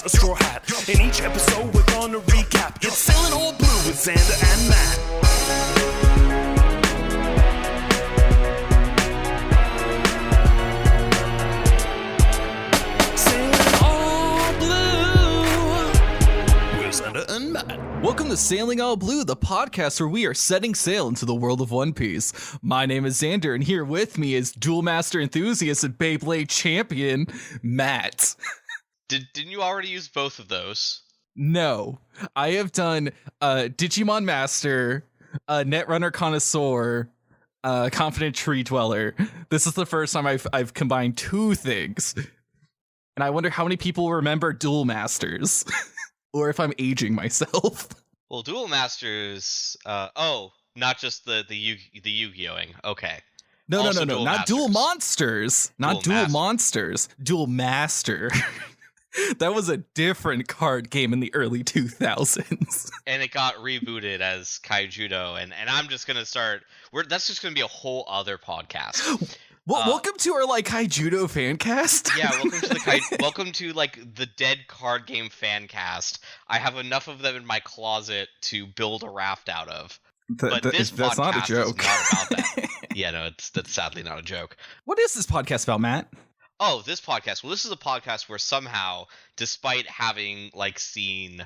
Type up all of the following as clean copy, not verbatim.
a straw hat. In each episode we're gonna recap. It's Sailing All Blue with Xander and Matt. Sailing All Blue with Xander and Matt. Welcome to Sailing All Blue, the podcast where we are setting sail into the world of One Piece. My name is Xander, and here with me is Duel Master Enthusiast and Beyblade Champion, Matt. Didn't you already use both of those? No, I have done Digimon Master, Netrunner Connoisseur, Confident Tree Dweller. This is the first time I've combined two things. And I wonder how many people remember Duel Masters. Or if I'm aging myself. Well, Duel Masters. Not just the Yu-Gi-Oh-ing. Okay. No, Also not Masters. Duel Monsters. Not Duel Monsters. Duel Master. That was a different card game in the early 2000s. And it got rebooted as Kaijudo, and I'm just gonna start. That's just gonna be a whole other podcast. Welcome to our Kaijudo fan cast. Yeah, welcome to the dead card game fan cast. I have enough of them in my closet to build a raft out of. But this that's podcast not a joke. is not about that. Yeah, no, that's sadly not a joke. What is this podcast about, Matt? Oh, this podcast. Well, this is a podcast where somehow, despite having seen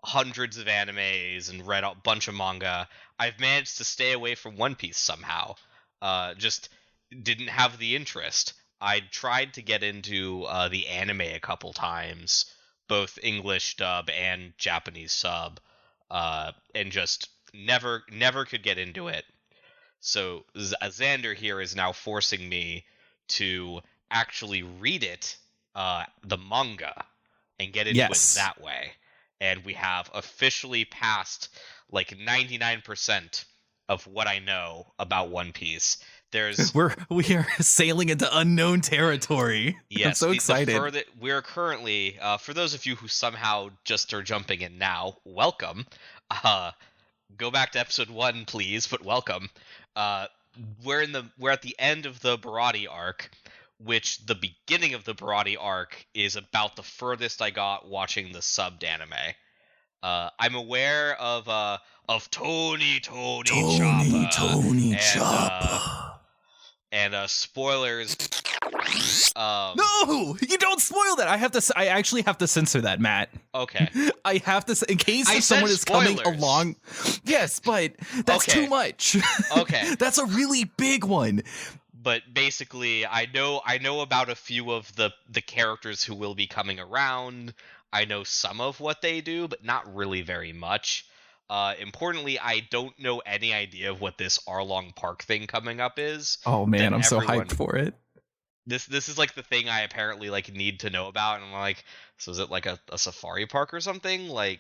hundreds of animes and read a bunch of manga, I've managed to stay away from One Piece somehow. Just didn't have the interest. I tried to get into the anime a couple times, both English dub and Japanese sub, and just never could get into it. So Xander here is now forcing me to actually read it, the manga, and get into it that way. And we have officially passed 99% of what I know about One Piece. We are sailing into unknown territory. Yes, I'm so excited. We're currently, for those of you who somehow just are jumping in now, welcome. Go back to episode 1, please, but welcome. We're at the end of the Baratie arc, which the beginning of the Baratie arc is about the furthest I got watching the subbed anime. I'm aware of Tony Chopper. And spoilers. No, you don't spoil that. I actually have to censor that, Matt. Okay. I have to, in case if someone is coming along. Yes, but that's too much. Okay. That's a really big one. But basically, I know about a few of the characters who will be coming around. I know some of what they do, but not really very much. Importantly, I don't know any idea of what this Arlong Park thing coming up is. Oh man, I'm so hyped for it. This is the thing I apparently need to know about, and I'm like, so is it a safari park or something? My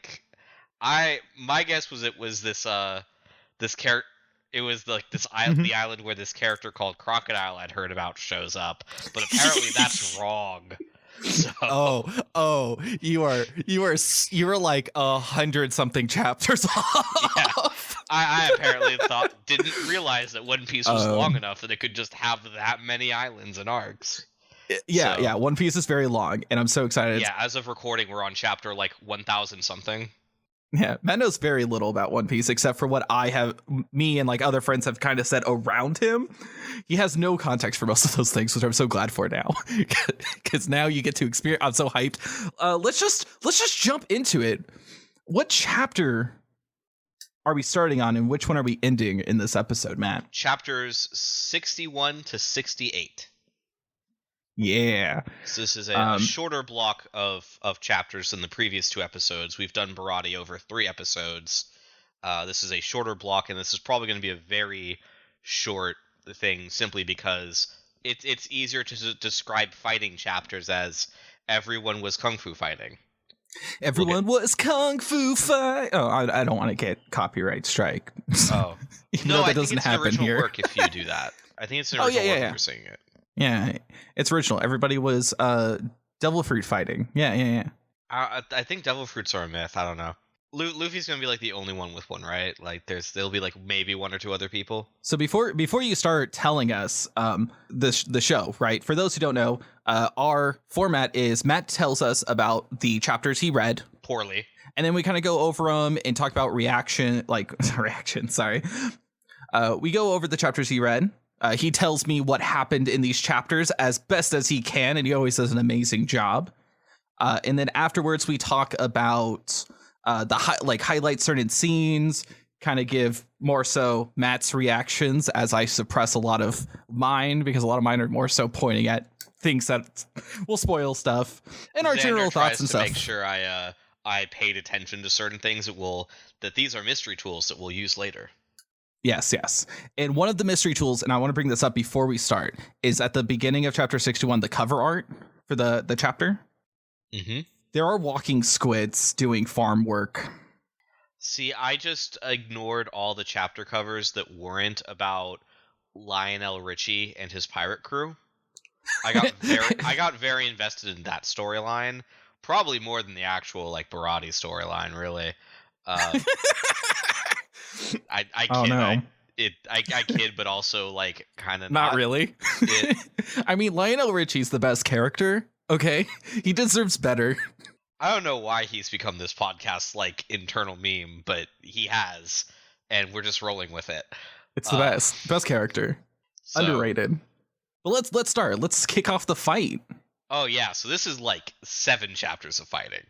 guess was it was this character. It was this island, the island where this character called Crocodile I'd heard about shows up, but apparently that's wrong. So. Oh, you are 100 something chapters off. Yeah. I apparently didn't realize that One Piece was long enough that it could just have that many islands and arcs. Yeah, One Piece is very long, and I'm so excited. Yeah, as of recording, we're on chapter 1000 something. Yeah, Matt knows very little about One Piece, except for what me and other friends have kind of said around him. He has no context for most of those things, which I'm so glad for now, because now you get to experience. I'm so hyped. Let's just jump into it. What chapter are we starting on, and which one are we ending in this episode, Matt? Chapters 61 to 68. Yeah. So this is a shorter block of chapters than the previous 2 episodes. We've done Baratie over 3 episodes. This is a shorter block, and this is probably going to be a very short thing, simply because it's easier to describe fighting chapters as everyone was kung fu fighting. Everyone was kung fu fight. Oh, I don't want to get copyright strike. Oh, no, that doesn't happen here. Work if you do that. I think it's an original work if you're saying it. Yeah, it's original. Everybody was devil fruit fighting. Yeah. I think devil fruits are a myth. I don't know. Luffy's gonna be like the only one with one, right? Like there'll be like maybe one or two other people. So before you start telling us the show, right? For those who don't know, our format is Matt tells us about the chapters he read Poorly. and then we kind of go over them and talk about reaction. Sorry. We go over the chapters he read. He tells me what happened in these chapters as best as he can, and he always does an amazing job. And then afterwards, we talk about highlight certain scenes, kind of give more so Matt's reactions as I suppress a lot of mine, because a lot of mine are more so pointing at things that will spoil stuff and our Xander general thoughts and tries to stuff. Make sure I paid attention to certain things that these are mystery tools that we'll use later. Yes. And one of the mystery tools, and I want to bring this up before we start, is at the beginning of chapter 61, the cover art for the chapter. Mm-hmm. There are walking squids doing farm work. See, I just ignored all the chapter covers that weren't about Lionel Richie and his pirate crew. I got very invested in that storyline, probably more than the actual like Baratie storyline, really. I kid. Oh, no. I kid, but also like kind of Not really. I mean, Lionel Richie's the best character. Okay, he deserves better. I don't know why he's become this podcast's like internal meme, but he has, and we're just rolling with it. It's the best character. So, Underrated. But let's start. Let's kick off the fight. Oh yeah, so this is like 7 chapters of fighting.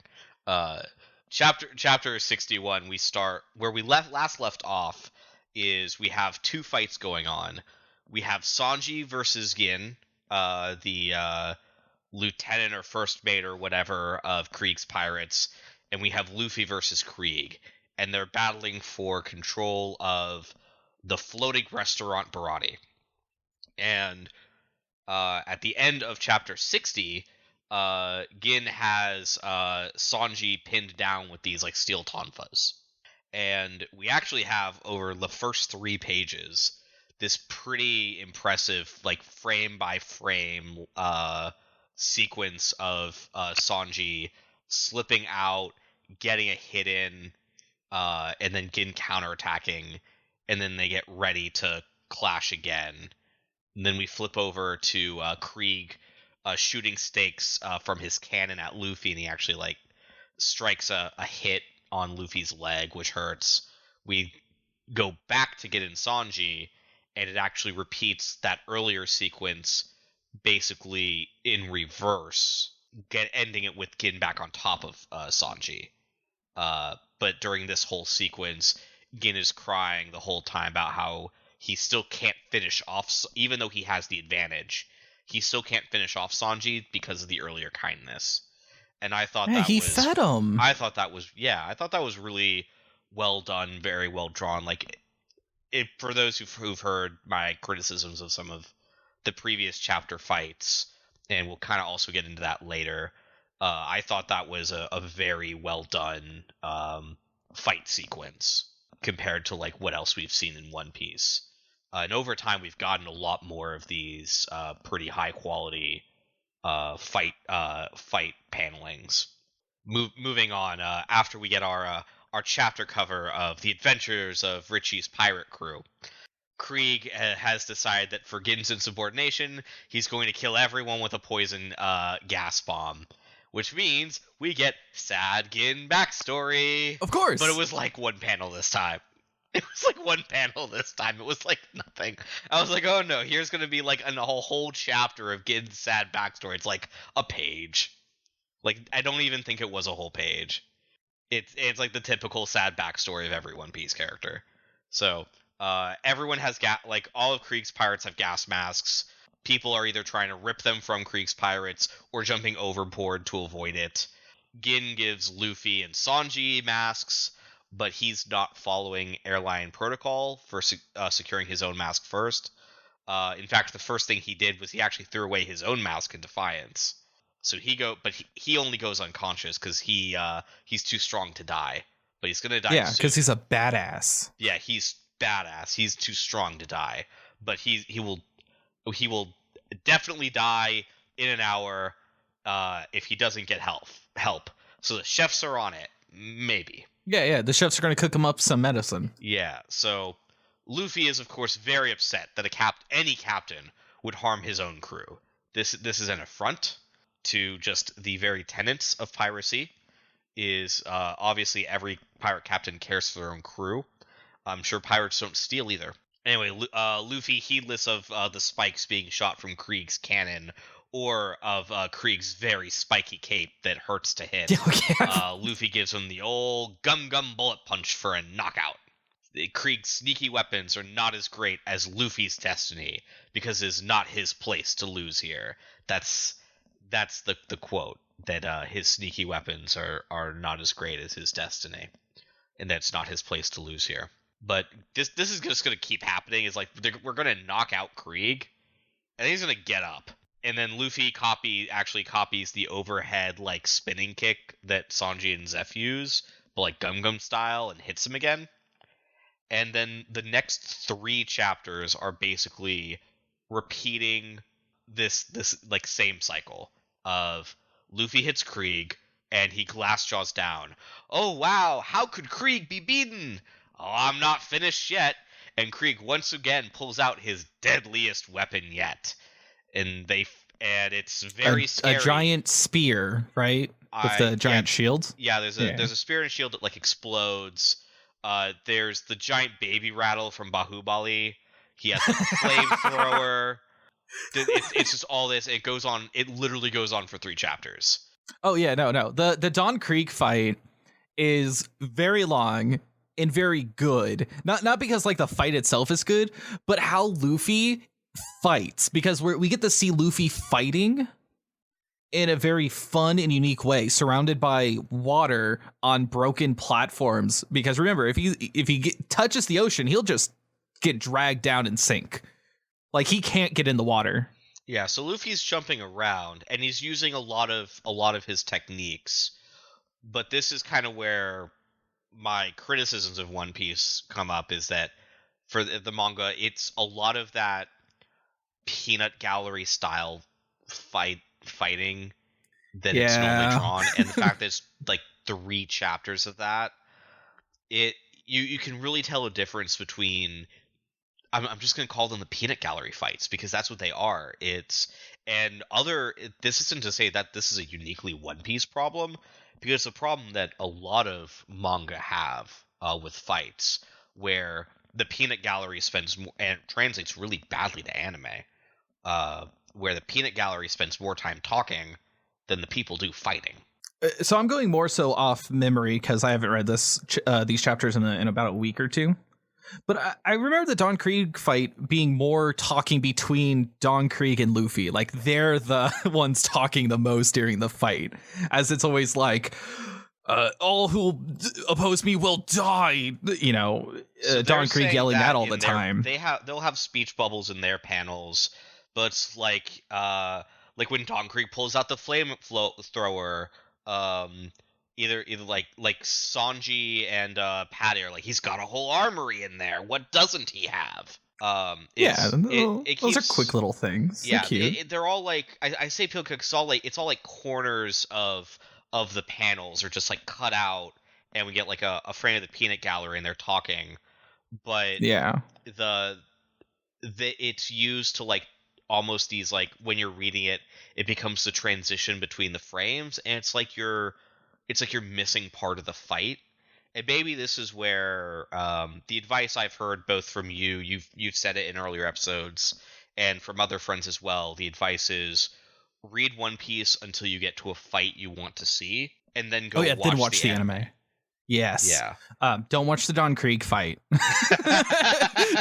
Chapter 61, we start where we last left off. Is we have 2 fights going on. We have Sanji versus Gin, the lieutenant or first mate or whatever of Krieg's pirates, and we have Luffy versus Krieg, and they're battling for control of the floating restaurant Baratie. And at the end of chapter 60, Gin has Sanji pinned down with these like steel tonfas. And we actually have, over the first 3 pages, this pretty impressive like frame by frame sequence of Sanji slipping out, getting a hit in, and then Gin counterattacking, and then they get ready to clash again. And then we flip over to Krieg shooting stakes from his cannon at Luffy, and he actually like strikes a hit on Luffy's leg, which hurts. We go back to get in Sanji, and it actually repeats that earlier sequence basically in reverse, ending it with Gin back on top of Sanji. But during this whole sequence, Gin is crying the whole time about how he still can't finish off, even though he has the advantage, he still can't finish off Sanji because of the earlier kindness. And I thought fed him. I thought that was really well done, very well drawn. Like, for those who've heard my criticisms of some of the previous chapter fights, and we'll kind of also get into that later, I thought that was a very well done fight sequence compared to like what else we've seen in One Piece. And over time, we've gotten a lot more of these pretty high quality fight panelings. Moving on, after we get our chapter cover of the adventures of Richie's pirate crew, Krieg has decided that for Gin's insubordination, he's going to kill everyone with a poison gas bomb, which means we get sad Gin backstory. Of course. But it was like one panel this time. It was like one panel this time. It was like nothing. I was like, oh no, here's going to be like a whole chapter of Gin's sad backstory. It's like a page. Like, I don't even think it was a whole page. It's like the typical sad backstory of every One Piece character. So, everyone has like all of Krieg's pirates have gas masks. People are either trying to rip them from Krieg's pirates or jumping overboard to avoid it. Gin gives Luffy and Sanji masks, but he's not following airline protocol for securing his own mask first. In fact, the first thing he did was he actually threw away his own mask in defiance. So he only goes unconscious because he's too strong to die. But he's gonna die. Yeah, because he's a badass. Yeah, he's badass. He's too strong to die. But he will definitely die in an hour if he doesn't get help. So the chefs are on it. Maybe. Yeah, the chefs are going to cook him up some medicine. Yeah, so Luffy is, of course, very upset that any captain would harm his own crew. This is an affront to just the very tenets of piracy. Is obviously every pirate captain cares for their own crew. I'm sure pirates don't steal either. Anyway, Luffy, heedless of the spikes being shot from Krieg's cannon, or of Krieg's very spiky cape that hurts to hit, Luffy gives him the old gum bullet punch for a knockout. Krieg's sneaky weapons are not as great as Luffy's destiny, because it is not his place to lose here. That's the quote, that his sneaky weapons are not as great as his destiny, and that's not his place to lose here. But this is just going to keep happening. Is like we're going to knock out Krieg, and he's going to get up, and then Luffy actually copies the overhead like spinning kick that Sanji and Zeph use, but like Gum style, and hits him again. And then the next 3 chapters are basically repeating this like same cycle of Luffy hits Krieg and he glass jaws down. Oh wow, how could Krieg be beaten? Oh, I'm not finished yet. And Krieg once again pulls out his deadliest weapon yet. And it's very scary. A giant spear, right? With the giant shield? Yeah, there's a spear and shield that like explodes. There's the giant baby rattle from Bahubali. He has like a flamethrower. It's just all this. It goes on. It literally goes on for 3 chapters. Oh yeah, no. The Don Krieg fight is very long and very good. Not because like the fight itself is good, but how Luffy fights, because we get to see Luffy fighting in a very fun and unique way, surrounded by water on broken platforms. Because remember, if he touches the ocean, he'll just get dragged down and sink. Like he can't get in the water. Yeah, so Luffy's jumping around and he's using a lot of his techniques. But this is kind of where my criticisms of One Piece come up, is that for the manga, it's a lot of that peanut gallery style fighting that it's normally drawn, and the fact that it's like 3 chapters of that, you can really tell a difference between. I'm just going to call them the peanut gallery fights, because that's what they are. This isn't to say that this is a uniquely One Piece problem, because it's a problem that a lot of manga have with fights, where the peanut gallery spends more, and it translates really badly to anime, where the peanut gallery spends more time talking than the people do fighting. So I'm going more so off memory, because I haven't read these chapters in about a week or 2. But I remember the Don Krieg fight being more talking between Don Krieg and Luffy. Like they're the ones talking the most during the fight, as it's always like, all who oppose me will die. You know, so Don Krieg yelling that all the time. They'll have speech bubbles in their panels, but it's like when Don Krieg pulls out the flamethrower, either like Sanji and Patty are like, he's got a whole armory in there. What doesn't he have? Those are quick little things. Yeah, they're all like, I say quick, it's all like corners of the panels are just like cut out, and we get like a frame of the peanut gallery and they're talking. But yeah, it's used to like almost these, like when you're reading it, it becomes the transition between the frames, and it's like you're missing part of the fight. And maybe this is where the advice I've heard both from you've said it in earlier episodes, and from other friends as well, the advice is read One Piece until you get to a fight you want to see, and then watch the anime. Yes. Yeah. Don't watch the Don Krieg fight.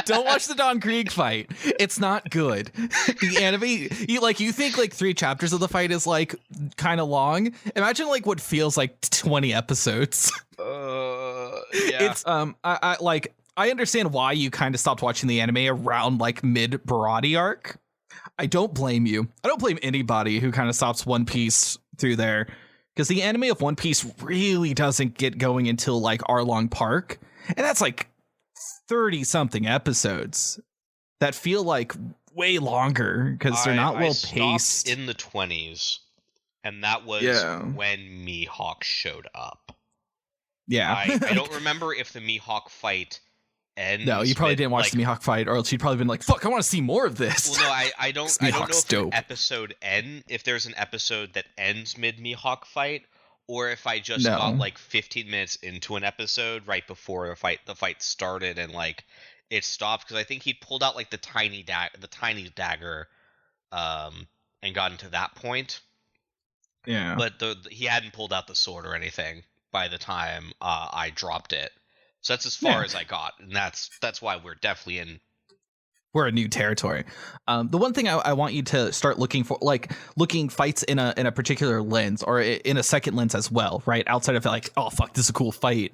Don't watch the Don Krieg fight. It's not good. The anime, you think like 3 chapters of the fight is like kind of long. Imagine like what feels like 20 episodes. Yeah. It's I understand why you kind of stopped watching the anime around like mid Baratie arc. I don't blame you. I don't blame anybody who kind of stops One Piece through there, because the anime of One Piece really doesn't get going until like Arlong Park, and that's like 30 something episodes that feel like way longer because they're not well paced. In the 20s, and that was when Mihawk showed up. Yeah. I don't remember if the Mihawk fight ends. No, you probably didn't watch like, the Mihawk fight, or else you'd probably been like, "Fuck, I want to see more of this." Well, no, I don't know Mihawk's if the dope. episode if there's an episode that ends mid Mihawk fight, or if I just No. got like 15 minutes into an episode right before the fight started and like it stopped, because I think he pulled out like the tiny dagger, and gotten to that point. Yeah. But he hadn't pulled out the sword or anything by the time I dropped it. So that's as far as I got, and that's why we're definitely in. We're in new territory. The one thing I want you to start looking for, like looking fights in a particular lens, or in a second lens as well, right? Outside of like, oh fuck, this is a cool fight.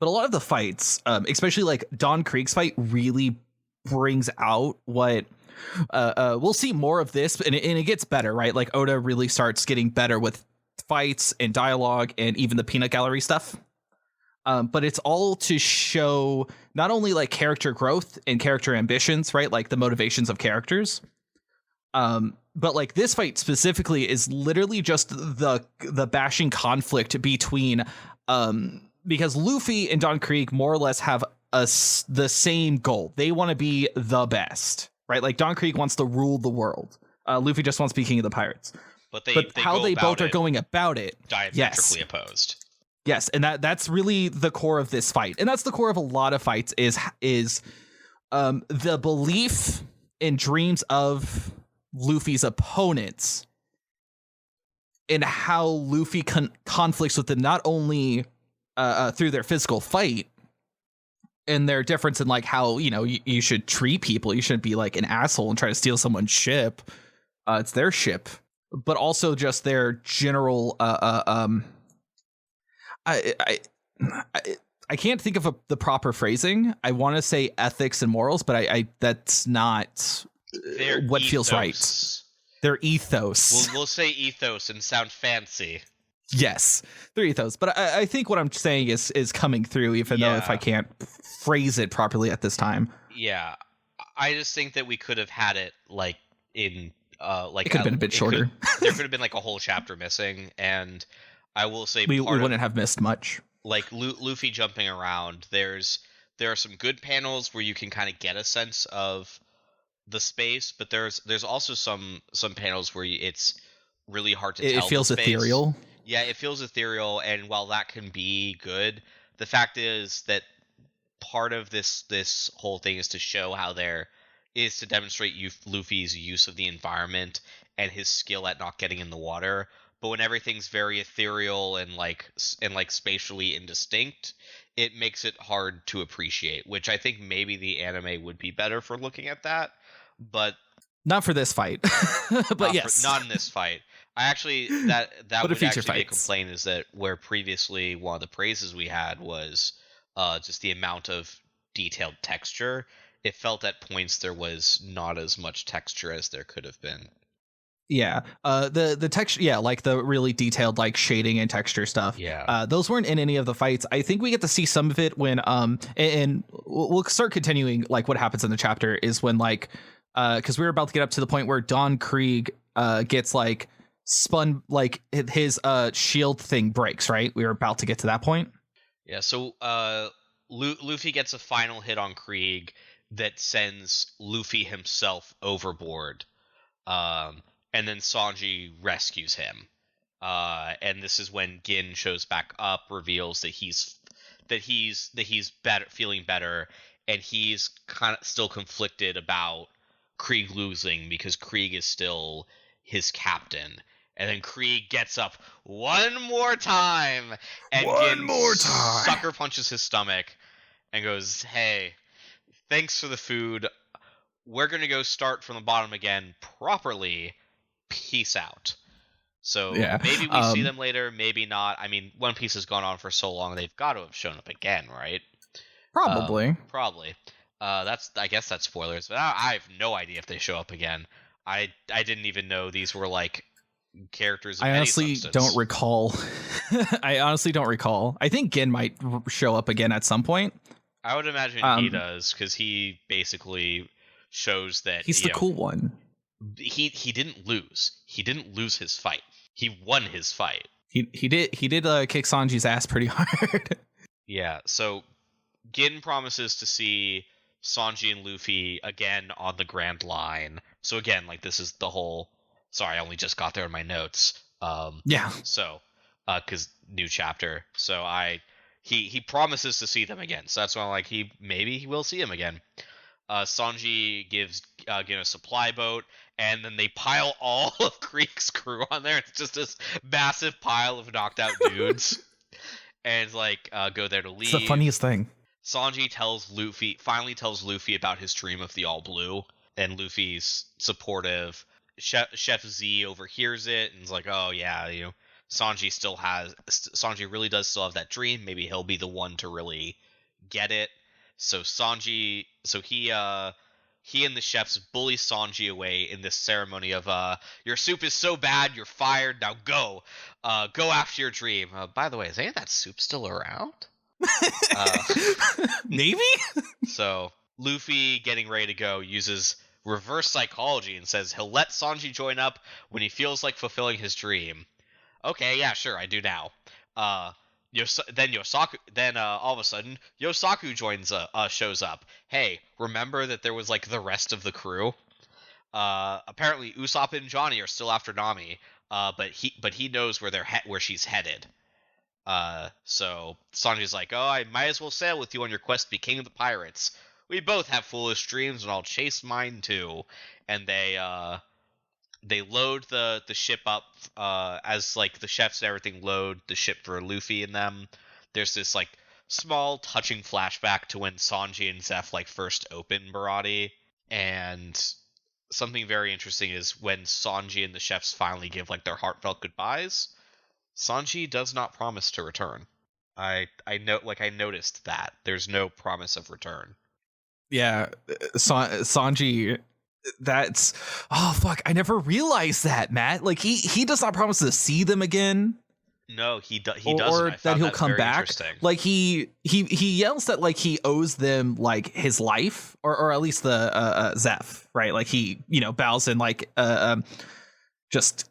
But a lot of the fights, especially like Don Krieg's fight, really brings out what we'll see more of this, and it gets better, right? Like Oda really starts getting better with fights and dialogue and even the peanut gallery stuff. But it's all to show not only like character growth and character ambitions, right? Like the motivations of characters. But like this fight specifically is literally just the bashing conflict between, because Luffy and Don Krieg more or less have the same goal. They want to be the best, right? Like Don Krieg wants to rule the world. Luffy just wants to be king of the pirates. But how they both are going about it, diametrically opposed. Yes, and that's really the core of this fight, and that's the core of a lot of fights. Is the belief and dreams of Luffy's opponents, and how Luffy conflicts with them not only through their physical fight and their difference in like how you should treat people. You shouldn't be like an asshole and try to steal someone's ship. It's their ship, but also just their general I can't think of the proper phrasing. I want to say ethics and morals, but I that's not what feels right. Their ethos. We'll say ethos and sound fancy. Yes, their ethos. But I think what I'm saying is coming through, even though if I can't phrase it properly at this time. Yeah, I just think that we could have had it like in like it could have been a bit shorter. There could have been like a whole chapter missing, and I will say we wouldn't have missed much. Like Luffy jumping around, there are some good panels where you can kind of get a sense of the space, but there's also some panels where it's really hard to tell. It feels ethereal. Yeah, it feels ethereal, and while that can be good, the fact is that part of this whole thing is to show how there is to demonstrate Luffy's use of the environment and his skill at not getting in the water. But when everything's very ethereal and like spatially indistinct, it makes it hard to appreciate, which I think maybe the anime would be better for looking at that, but not for this fight. But not in this fight. I actually that would actually be a complaint, is that where previously one of the praises we had was just the amount of detailed texture. It felt at points there was not as much texture as there could have been. Yeah, the texture, like the really detailed like shading and texture stuff. Yeah, those weren't in any of the fights. I think we get to see some of it when and we'll start continuing like what happens in the chapter is when like because we were about to get up to the point where Don Krieg gets like spun, like his shield thing breaks. Right, we were about to get to that point. Yeah, so Luffy gets a final hit on Krieg that sends Luffy himself overboard. And then Sanji rescues him. And this is when Gin shows back up, reveals that he's better, feeling better, and he's kind of still conflicted about Krieg losing because Krieg is still his captain. And then Krieg gets up one more time, and Gin sucker punches his stomach and goes, "Hey, thanks for the food. We're gonna go start from the bottom again properly. Peace out." So maybe we see them later, maybe not. I mean, One Piece has gone on for so long; they've got to have shown up again, right? Probably. I guess that's spoilers, but I have no idea if they show up again. I didn't even know these were like characters. I honestly don't recall. I honestly don't recall. I think Gin might show up again at some point. I would imagine he does, because he basically shows that he's the cool one. He didn't lose. He didn't lose his fight. He won his fight. He did kick Sanji's ass pretty hard. Yeah, so Gin promises to see Sanji and Luffy again on the Grand Line. So again, like this is the whole. Sorry, I only just got there in my notes. Yeah. So, because new chapter. So he promises to see them again. So that's why I'm like maybe he will see him again. Sanji gives Gin a supply boat, and then they pile all of Creek's crew on there. It's just this massive pile of knocked out dudes. And like go there to leave. It's the funniest thing. Sanji finally tells Luffy about his dream of the All Blue, and Luffy's supportive. Chef Z overhears it and is like, "Oh yeah, Sanji really does still have that dream. Maybe he'll be the one to really get it." So he and the chefs bully Sanji away in this ceremony of your soup is so bad, you're fired. Now go after your dream. By the way, is any of that soup still around? Maybe. So Luffy, getting ready to go, uses reverse psychology and says he'll let Sanji join up when he feels like fulfilling his dream. Okay, yeah, sure, I do now. Then all of a sudden Yosaku shows up. Hey, remember that there was like the rest of the crew? Apparently Usopp and Johnny are still after Nami. But he knows where she's headed. So Sanji's like, "Oh, I might as well sail with you on your quest to be king of the pirates. We both have foolish dreams, and I'll chase mine too." And they load the ship up as like the chefs and everything load the ship for Luffy and them. There's this like small touching flashback to when Sanji and Zeph like first opened Baratie, and something very interesting is when Sanji and the chefs finally give like their heartfelt goodbyes, Sanji does not promise to return. I noticed that there's no promise of return. Yeah, Sanji. That's fuck. I never realized that, Matt. Like he does not promise to see them again. No, he doesn't. Or that he'll come back. Like he yells that like he owes them like his life, or at least the Zeph, right? Like he bows and like just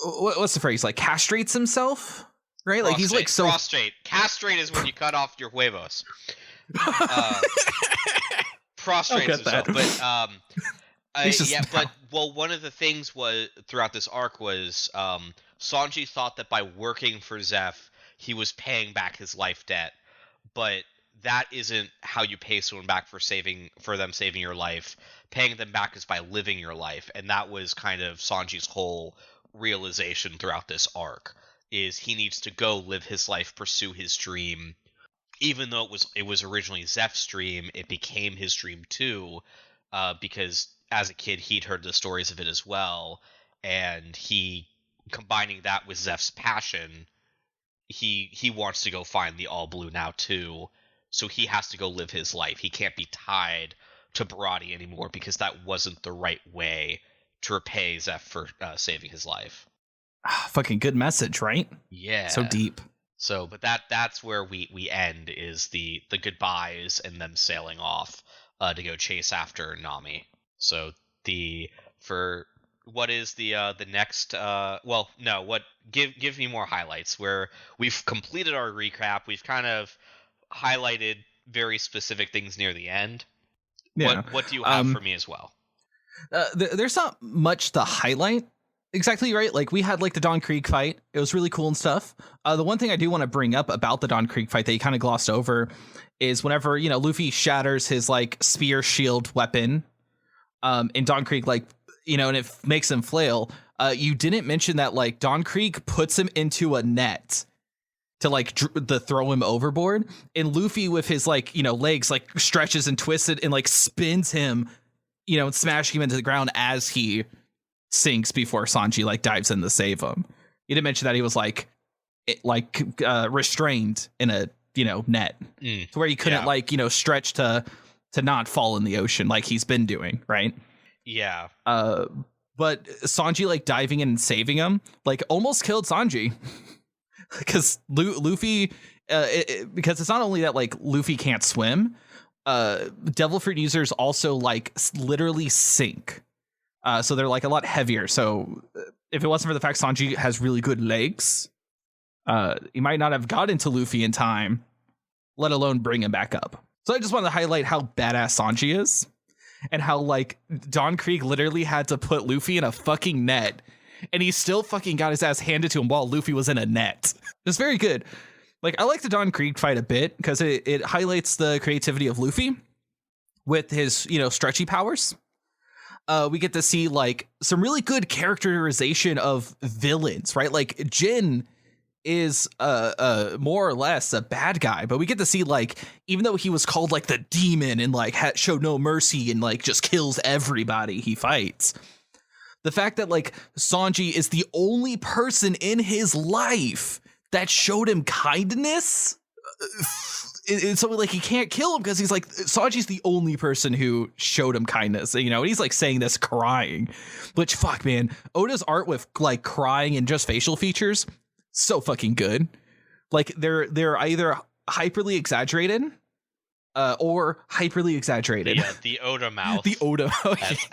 what's the phrase, like castrates himself, right? Prostrate, like he's like so castrate is when you cut off your huevos. Prostrate himself, but one of the things was throughout this arc was Sanji thought that by working for Zeph, he was paying back his life debt, but that isn't how you pay someone back for them saving your life. Paying them back is by living your life, and that was kind of Sanji's whole realization throughout this arc, is he needs to go live his life, pursue his dream. Even though it was originally Zeph's dream, it became his dream too, because as a kid he'd heard the stories of it as well, and he, combining that with Zeph's passion, he wants to go find the All Blue now too, so he has to go live his life. He can't be tied to Baratie anymore, because that wasn't the right way to repay Zeph for saving his life. Fucking good message, right? Yeah. So deep. So, but that's where we end, is the goodbyes and them sailing off to go chase after Nami. So what is the next give me more highlights, where we've completed our recap. We've kind of highlighted very specific things near the end. Yeah. What do you have for me as well? There's not much to highlight. Exactly, right? Like we had like the Dawn Creek fight. It was really cool and stuff. The one thing I do want to bring up about the Dawn Creek fight that you kind of glossed over is whenever, Luffy shatters his like spear shield weapon in Dawn Creek, like, and it makes him flail. You didn't mention that like Dawn Creek puts him into a net to like throw him overboard, and Luffy with his like, legs like stretches and twisted and like spins him, and smashing him into the ground as he sinks before Sanji like dives in to save him. You didn't mention that he was like restrained in a net to where he couldn't stretch to not fall in the ocean like he's been doing, right? Yeah. But Sanji like diving in and saving him like almost killed Sanji because Luffy because it's not only that like Luffy can't swim, devil fruit users also like literally sink. So they're like a lot heavier. So if it wasn't for the fact Sanji has really good legs, he might not have gotten to Luffy in time let alone bring him back up. So I just wanted to highlight how badass Sanji is and how like Don Krieg literally had to put Luffy in a fucking net and he still fucking got his ass handed to him while Luffy was in a net. It's very good. Like, I like the Don Krieg fight a bit because it highlights the creativity of Luffy with his, you know, stretchy powers. We get to see like some really good characterization of villains, right? Like Jin is more or less a bad guy, but we get to see like, even though he was called like the demon and like showed no mercy and like just kills everybody he fights, the fact that like Sanji is the only person in his life that showed him kindness, it's so like he can't kill him because he's like, Sanji's the only person who showed him kindness, you know, and he's like saying this crying, which fuck man, Oda's art with like crying and just facial features, so fucking good. Like they're either hyperly exaggerated or hyperly exaggerated. The Oda mouth. The Oda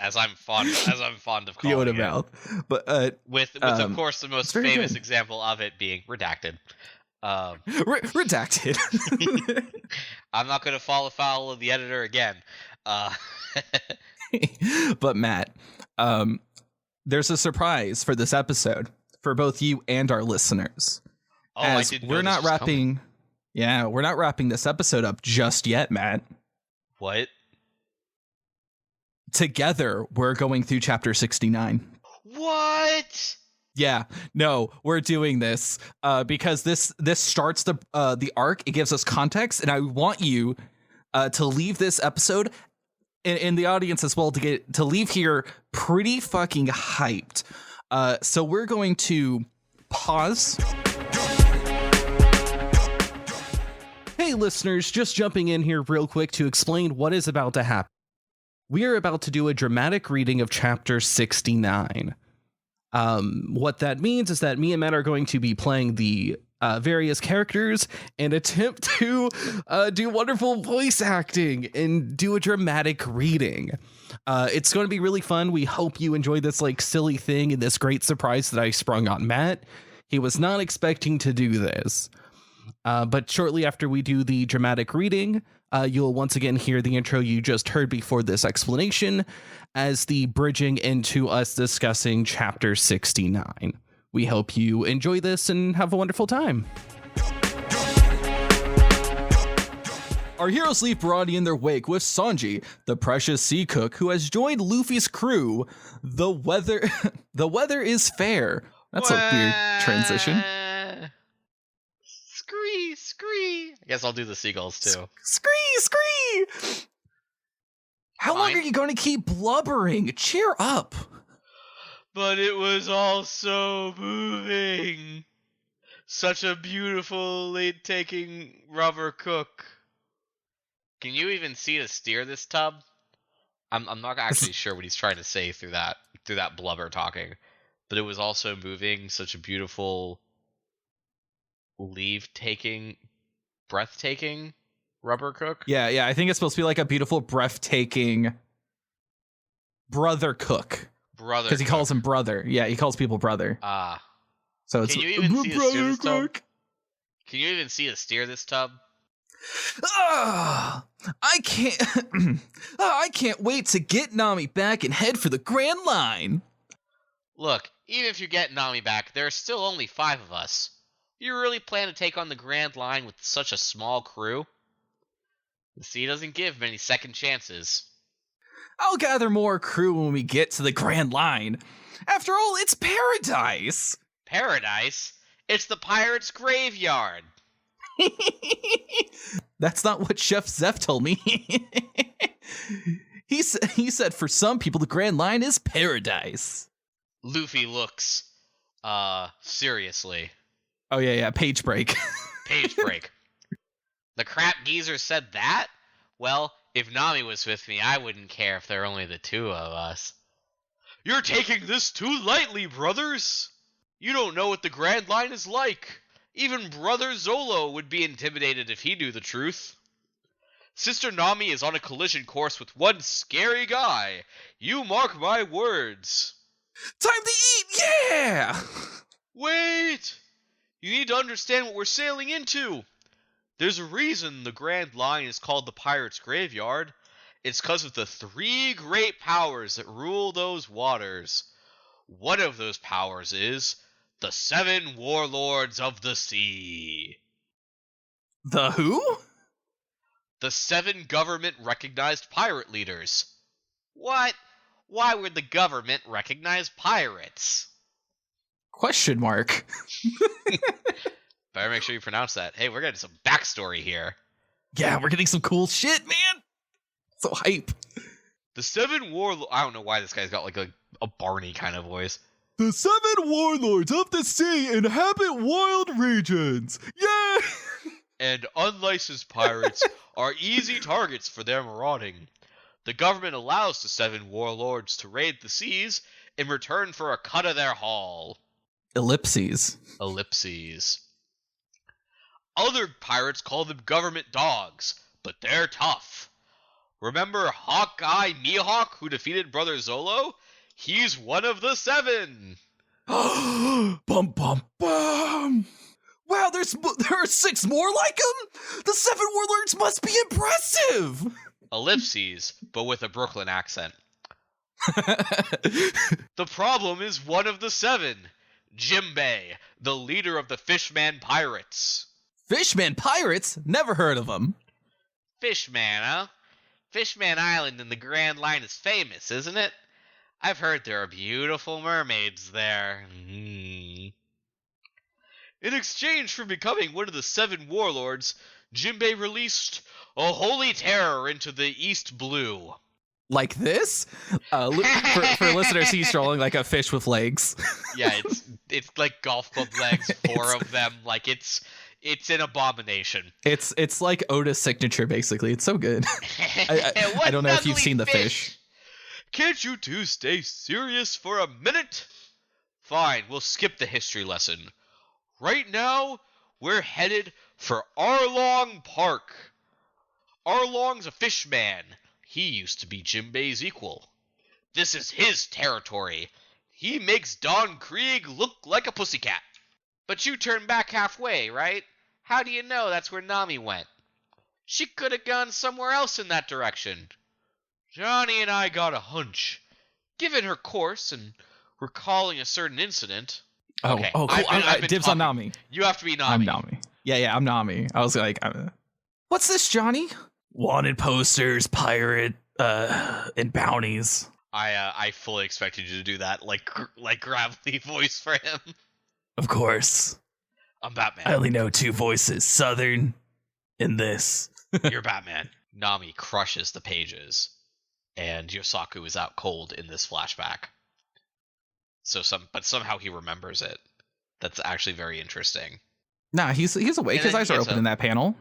as I'm fond of calling the Oda it. mouth. But with of course the most famous example of it being redacted. Redacted. I'm not going to fall afoul of the editor again. But Matt, there's a surprise for this episode for both you and our listeners. Oh, as I didn't we're know not this was wrapping. coming. Yeah, we're not wrapping this episode up just yet, Matt. What? Together, we're going through chapter 69. What? Yeah, no, we're doing this because this starts the arc. It gives us context, and I want you to leave this episode and the audience as well to leave here pretty fucking hyped. So we're going to pause. Hey, listeners, just jumping in here real quick to explain what is about to happen. We are about to do a dramatic reading of chapter 69. What that means is that me and Matt are going to be playing the various characters and attempt to do wonderful voice acting and do a dramatic reading. It's going to be really fun. We hope you enjoy this like silly thing and this great surprise that I sprung on Matt. He was not expecting to do this. But shortly after we do the dramatic reading, you'll once again hear the intro you just heard before this explanation as the bridging into us discussing chapter 69. We hope you enjoy this and have a wonderful time. Our heroes leave Baratie in their wake with Sanji, the precious sea cook who has joined Luffy's crew. The weather is fair. That's a weird transition. Scree. I guess I'll do the seagulls too. Scree. How long are you going to keep blubbering? Cheer up. But it was all so moving. Such a beautiful lead-taking rubber cook. Can you even see to steer this tub? I'm not actually sure what he's trying to say through that blubber talking. But it was also moving, such a beautiful leave-taking, breathtaking rubber cook. Yeah, I think it's supposed to be like a beautiful, breathtaking brother cook. Brother, because he calls him brother. Yeah, he calls people brother. So it's can you even see to steer this tub? Can you even see to steer this tub? I can't wait to get Nami back and head for the Grand Line. Look, even if you get Nami back, there are still only 5 of us. You really plan to take on the Grand Line with such a small crew? The sea doesn't give many second chances. I'll gather more crew when we get to the Grand Line. After all, it's paradise. Paradise? It's the pirates' graveyard. That's not what Chef Zeph told me. He said for some people the Grand Line is paradise. Luffy looks seriously. Oh yeah, page break. Page break. The crap geezer said that? Well, if Nami was with me, I wouldn't care if there were only the 2 of us. You're taking this too lightly, brothers! You don't know what the Grand Line is like. Even Brother Zolo would be intimidated if he knew the truth. Sister Nami is on a collision course with one scary guy. You mark my words. Time to eat, yeah! Wait! You need to understand what we're sailing into. There's a reason the Grand Line is called the Pirates' Graveyard. It's because of the 3 great powers that rule those waters. One of those powers is the 7 Warlords of the Sea. The who? The 7 government-recognized pirate leaders. What? Why would the government recognize pirates? Question mark. Better make sure you pronounce that. Hey, we're getting some backstory here. Yeah, we're getting some cool shit, man. So hype. The 7 Warlords... I don't know why this guy's got like a Barney kind of voice. The 7 warlords of the sea inhabit wild regions. Yay! And unlicensed pirates are easy targets for their marauding. The government allows the 7 warlords to raid the seas in return for a cut of their haul. Ellipses. Other pirates call them government dogs, but they're tough. Remember Hawkeye Mihawk who defeated Brother Zolo? He's one of the 7. Bum bum bum. Wow, there are 6 more like him? The 7 warlords must be impressive! Ellipses, but with a Brooklyn accent. The problem is one of the 7. Jimbei, the leader of the Fishman Pirates. Fishman Pirates? Never heard of them. Fishman, huh? Fishman Island in the Grand Line is famous, isn't it? I've heard there are beautiful mermaids there. In exchange for becoming one of the 7 warlords, Jimbei released a holy terror into the East Blue. Like this? For listeners, he's strolling like a fish with legs. Yeah, it's like golf club legs, 4 of them. Like it's an abomination. It's like Oda's signature, basically. It's so good. I don't know if you've seen the fish. Can't you two stay serious for a minute? Fine, we'll skip the history lesson. Right now, we're headed for Arlong Park. Arlong's a fishman. He used to be Jimbei's equal. This is his territory. He makes Don Krieg look like a pussycat. But you turned back halfway, right? How do you know that's where Nami went? She could have gone somewhere else in that direction. Johnny and I got a hunch. Given her course and recalling a certain incident... Oh, okay. cool. I've been Dibs talking. on Nami. You have to be Nami. I'm Nami. Yeah, I'm Nami. I was like, what's this, Johnny? Wanted posters, pirate, and bounties. I fully expected you to do that, like gravelly voice for him. Of course. I'm Batman. I only know 2 voices, Southern and this. You're Batman. Nami crushes the pages, and Yosaku is out cold in this flashback. But somehow he remembers it. That's actually very interesting. Nah, he's awake. His eyes are open in that panel.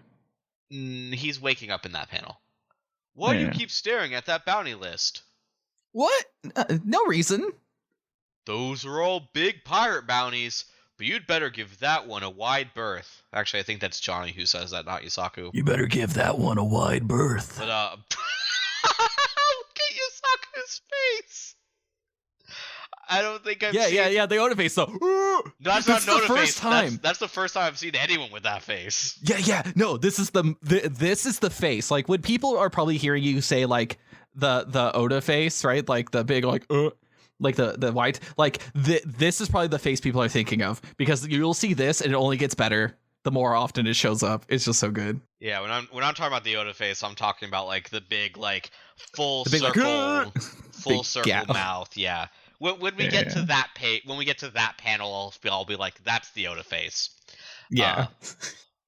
He's waking up in that panel. Why do you keep staring at that bounty list? What? No reason. Those are all big pirate bounties, but you'd better give that one a wide berth. Actually, I think that's Johnny who says that, not Yosaku. You better give that one a wide berth. But, look at Yosaku's face! I don't think I've seen... Yeah, the Oda face, though. No, that's not the first time. That's the first time I've seen anyone with that face. Yeah. No, this is the face. Like, when people are probably hearing you say, like, the Oda face, right? Like, the big, like the white. Like, this is probably the face people are thinking of. Because you'll see this, and it only gets better the more often it shows up. It's just so good. Yeah, when I'm talking about the Oda face, I'm talking about, like, the big, like, full big, circle, big circle mouth, yeah. When we get to that when we get to that panel, I'll be like, that's the Oda face. Yeah.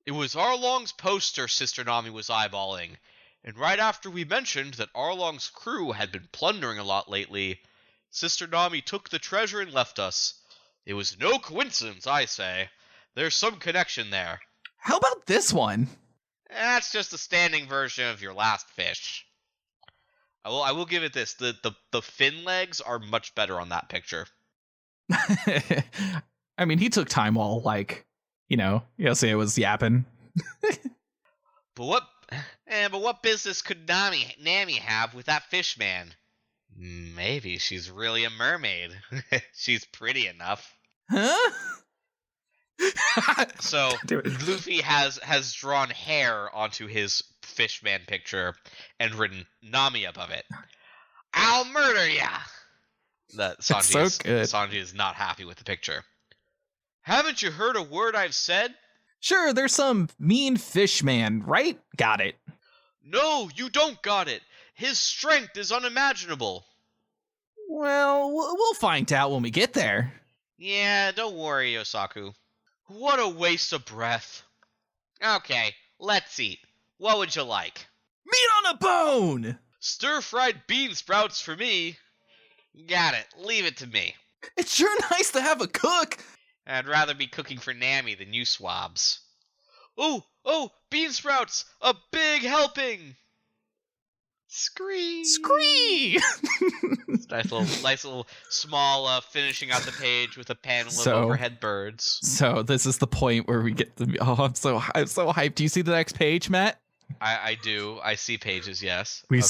It was Arlong's poster Sister Nami was eyeballing, and right after we mentioned that Arlong's crew had been plundering a lot lately, Sister Nami took the treasure and left us. It was no coincidence, I say. There's some connection there. How about this one? That's just a standing version of your last fish. I will give it this. The fin legs are much better on that picture. I mean, he took time while, like, say it was yapping. But what business could Nami have with that fish man? Maybe she's really a mermaid. She's pretty enough. Huh? So Do it. Luffy has drawn hair onto his Fishman picture and written Nami above it. I'll murder ya! Good. Sanji is not happy with the picture. Haven't you heard a word I've said? Sure, there's some mean fish man, right? Got it. No, you don't got it. His strength is unimaginable. Well, we'll find out when we get there. Yeah, don't worry, Yosaku. What a waste of breath. Okay, let's eat. What would you like? Meat on a bone! Stir-fried bean sprouts for me. Got it. Leave it to me. It's sure nice to have a cook. I'd rather be cooking for Nami than you swabs. Oh, bean sprouts! A big helping! Scree! nice little small finishing out the page with a panel of overhead birds. So this is the point where we get the. Oh, I'm so hyped. Do you see the next page, Matt? I do. I see pages. Yes. We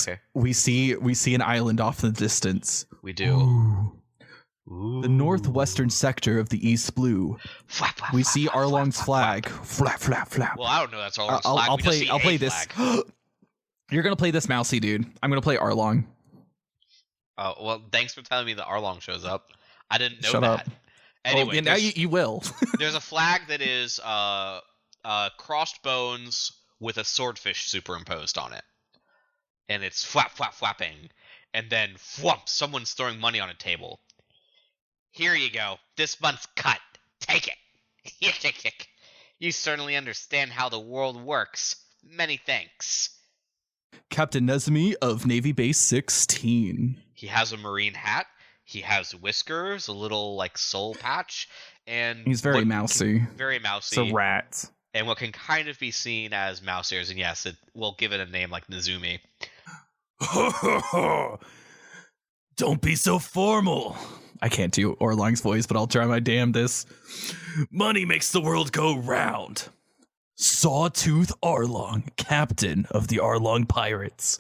see an island off in the distance. We do. The northwestern sector of the East Blue. Flap, flap, We flap, see flap, Arlong's flap, flag. Flap, flap, flap. Well, I don't know. That's Arlong's flag. I'll play this. You're gonna play this, Mousy dude. I'm gonna play Arlong. Oh well, thanks for telling me that Arlong shows up. I didn't know Shut that. up. Anyway, now you will. There's a flag that is crossed bones with a swordfish superimposed on it, and it's flap flap flapping, and then whump, someone's throwing money on a table. Here you go. This month's cut. Take it. You certainly understand how the world works. Many thanks. Captain Nezumi of Navy Base 16. He has a marine hat. He has whiskers, a little like soul patch, and He's very mousy. Very mousy. It's a rat. And what can kind of be seen as mouse ears, and yes, we'll give it a name like Nezumi. Don't be so formal. I can't do Arlong's voice, but I'll try my damnedest. Money makes the world go round. Sawtooth Arlong, captain of the Arlong Pirates.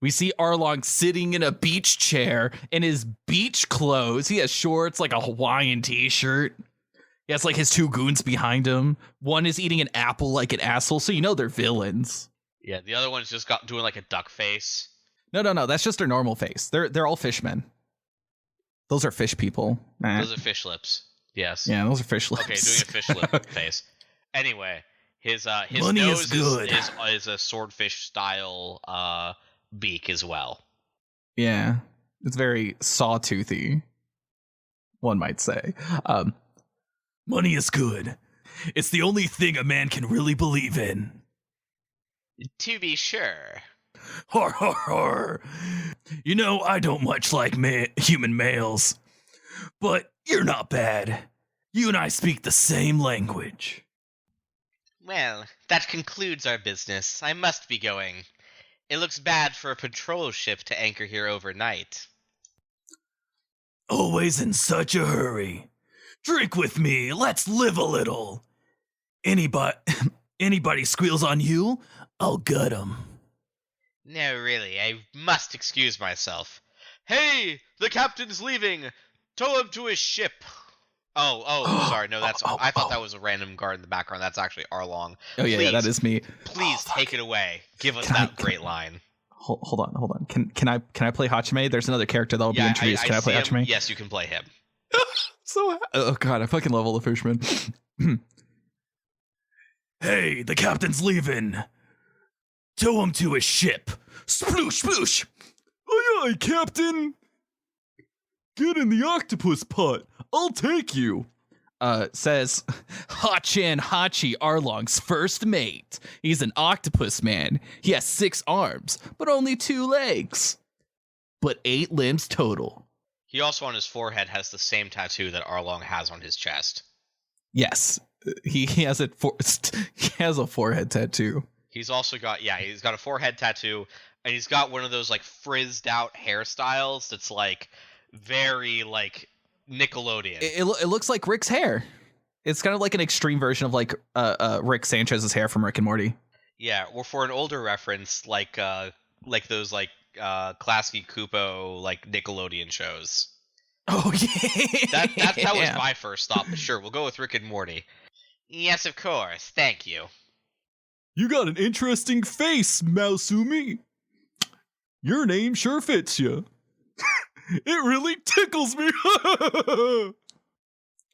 We see Arlong sitting in a beach chair in his beach clothes. He has shorts, like a Hawaiian t-shirt. He has like his two goons behind him. One is eating an apple like an asshole, so you know they're villains. Yeah, the other one's just doing like a duck face. No, that's just their normal face. They're all fishmen. Those are fish people. Those are fish lips. Yes. Yeah, those are fish lips. Okay, doing a fish lip face. Anyway, his Money nose is good. is a swordfish style beak as well. Yeah, it's very sawtoothy, one might say. Money is good. It's the only thing a man can really believe in. To be sure. Har har har. You know, I don't much like human males, but you're not bad. You and I speak the same language. Well, that concludes our business. I must be going. It looks bad for a patrol ship to anchor here overnight. Always in such a hurry. Drink with me. Let's live a little. Anybody squeals on you, I'll gut 'em. No, really, I must excuse myself. Hey, the captain's leaving. Tow him to his ship. Oh, sorry. No, I thought that was a random guard in the background. That's actually Arlong. Oh, yeah, that is me. Please take it away. Give us that great line. Hold on. Can I play Hachime? There's another character that'll be introduced. Can I play Hachime? Yes, you can play him. Oh god, I fucking love all the fishermen. Hey, the captain's leaving. Tow him to his ship. Sploosh, sploosh. Aye, aye, captain. Get in the octopus pot. I'll take you. Says Hachan Hachi, Arlong's first mate. He's an octopus man. He has 6 arms, but only 2 legs. But 8 limbs total. He also on his forehead has the same tattoo that Arlong has on his chest. Yes, he has he has a forehead tattoo. He's also got he's got a forehead tattoo, and he's got one of those like frizzed out hairstyles that's like very like Nickelodeon. It looks like Rick's hair. It's kind of like an extreme version of like Rick Sanchez's hair from Rick and Morty. Yeah, or for an older reference, like those like Klasky Kupo like Nickelodeon shows. Oh yeah, that was my first thought, but sure, we'll go with Rick and Morty. Yes, of course. Thank you. You got an interesting face, Mausumi. Your name sure fits you. It really tickles me.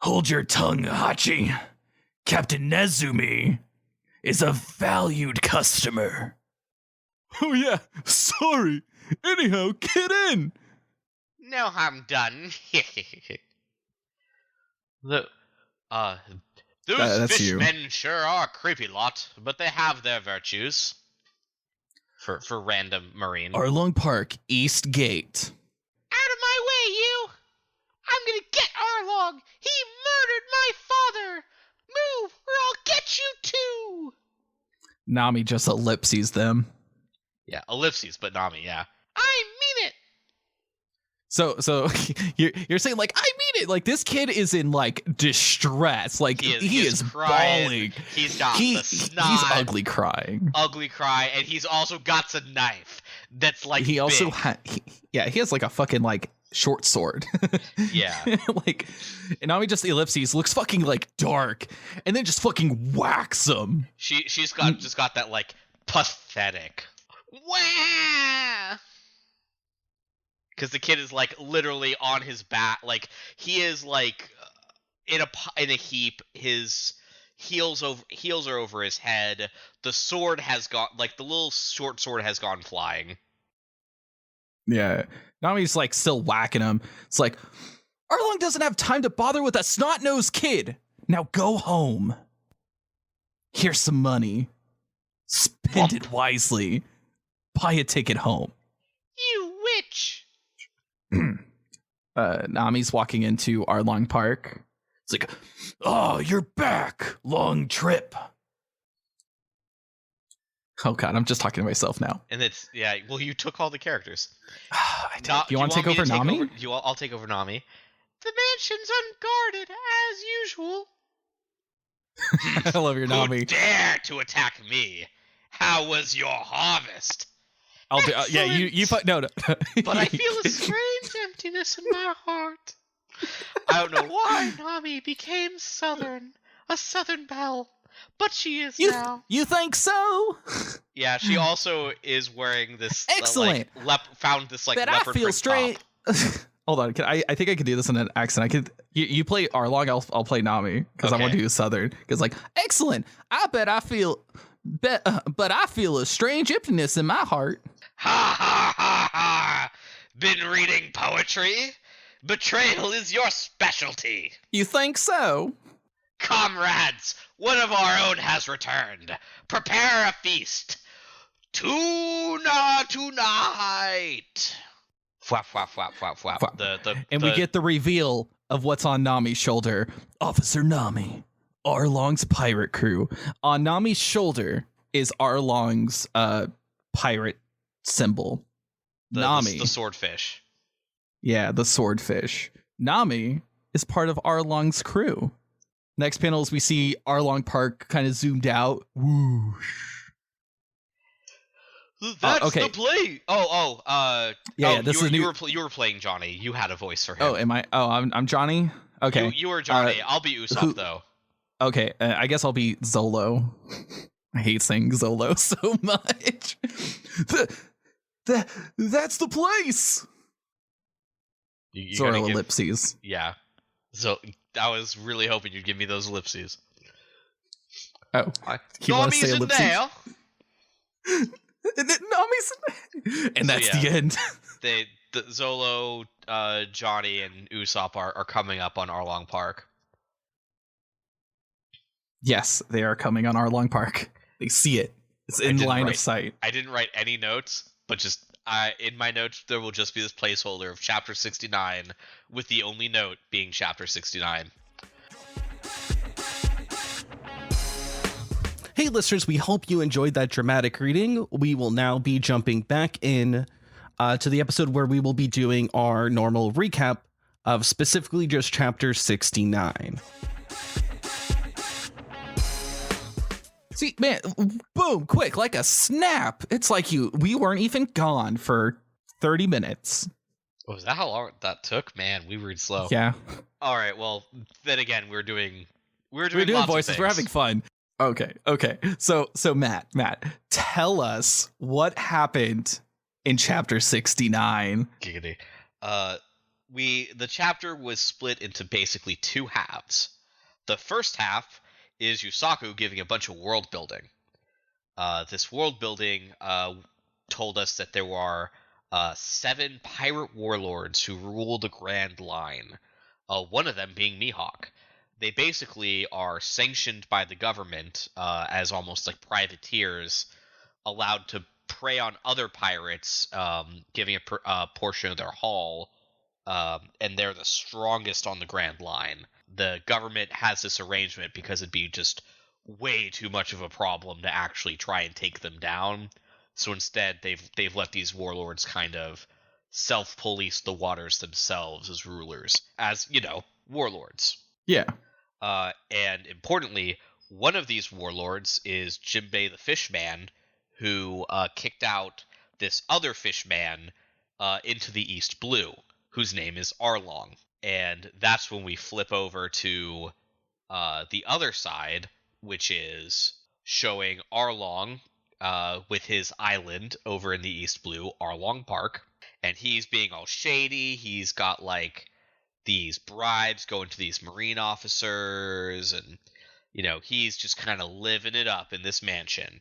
Hold your tongue, Hachi. Captain Nezumi is a valued customer. Oh yeah, sorry. Anyhow, get in. No harm done. Those That's you. fishmen sure are a creepy lot, but they have their virtues. For random marine. Arlong Park, East Gate. Out of my way, you! I'm gonna get Arlong! He murdered my father! Move, or I'll get you too! Nami just ellipses them. Yeah, ellipses, but Nami, yeah. I mean it! So you're saying, like, I mean it, like, this kid is in, like, distress, like, he is crying. bawling. He's got the snot. He's ugly crying, and he's also got a knife that's like he big. also he has like a fucking like short sword. Yeah. Like, and Nami just ellipses, looks fucking like dark, and then just fucking whacks him. She's got that like pathetic wah, because the kid is like literally on his back, like he is like in a heap. His heels are over his head. The sword has gone, like the little short sword has gone flying. Yeah, Nami's like still whacking him. It's like, Arlong doesn't have time to bother with a snot-nosed kid. Now go home. Here's some money. Spend it wisely. Buy a ticket home. You witch! Nami's walking into Arlong Park. It's like, oh, you're back. Long trip. Oh God, I'm just talking to myself now. And it's, yeah, well, you took all the characters. You want to take over Nami? I'll take over Nami. The mansion's unguarded, as usual. I love your Nami. Who dare to attack me? How was your harvest? I'll do. Yeah, you. No. But I feel a strange emptiness in my heart. I don't know why Nami became Southern, a Southern belle, but she is now. You think so? Yeah, she also is wearing this. Excellent. Found this like. But leopard I feel print strange. top. Hold on, I think I could do this in an accent. I could. You play Arlong, I'll play Nami because I want to do Southern. Because like, excellent. I bet I feel. But I feel a strange emptiness in my heart. Ha ha ha ha! Been reading poetry? Betrayal is your specialty. You think so? Comrades, one of our own has returned. Prepare a feast. Tuna tonight. Flap, flap, flap, flap, flap. We get the reveal of what's on Nami's shoulder. Officer Nami, Arlong's pirate crew. On Nami's shoulder is Arlong's pirate symbol. Nami. The swordfish. Yeah, the swordfish. Nami is part of Arlong's crew. Next panels, we see Arlong Park kind of zoomed out. Whoosh. That's okay. the play. You were playing Johnny. You had a voice for him. Oh, am I? Oh, I'm Johnny. Okay, you were Johnny. I'll be Usopp though. Okay, I guess I'll be Zolo. I hate saying Zolo so much. That's the place. Zoro ellipses. Yeah. So I was really hoping you'd give me those ellipses. Oh, Nami's in there. And that's the end. Zolo, Johnny, and Usopp are coming up on Arlong Park. Yes, they are coming on Arlong Park. They see it. It's in line of sight. I didn't write any notes, but just in my notes there will just be this placeholder of Chapter 69, with the only note being Chapter 69. Hey listeners, we hope you enjoyed that dramatic reading. We will now be jumping back in to the episode where we will be doing our normal recap of specifically just Chapter 69. See, man, boom, quick, like a snap. It's like we weren't even gone for 30 minutes. Oh, is that how long that took? Man, we read slow. Yeah. All right, well, then again, we're We're We're doing lots of voices. We're things. having fun. Okay. So Matt, tell us what happened in chapter 69. Giggity. The chapter was split into basically two halves. The first half is Yusaku giving a bunch of world building. This world building told us that there were 7 pirate warlords who rule the Grand Line. One of them being Mihawk. They basically are sanctioned by the government as almost like privateers, allowed to prey on other pirates, giving a portion of their haul, and they're the strongest on the Grand Line. The government has this arrangement because it'd be just way too much of a problem to actually try and take them down. So instead, they've let these warlords kind of self-police the waters themselves as rulers, as, warlords. Yeah. And importantly, one of these warlords is Jinbei the Fishman, who kicked out this other fishman into the East Blue, whose name is Arlong. And that's when we flip over to the other side, which is showing Arlong with his island over in the East Blue, Arlong Park. And he's being all shady. He's got, like, these bribes going to these marine officers, and, he's just kind of living it up in this mansion.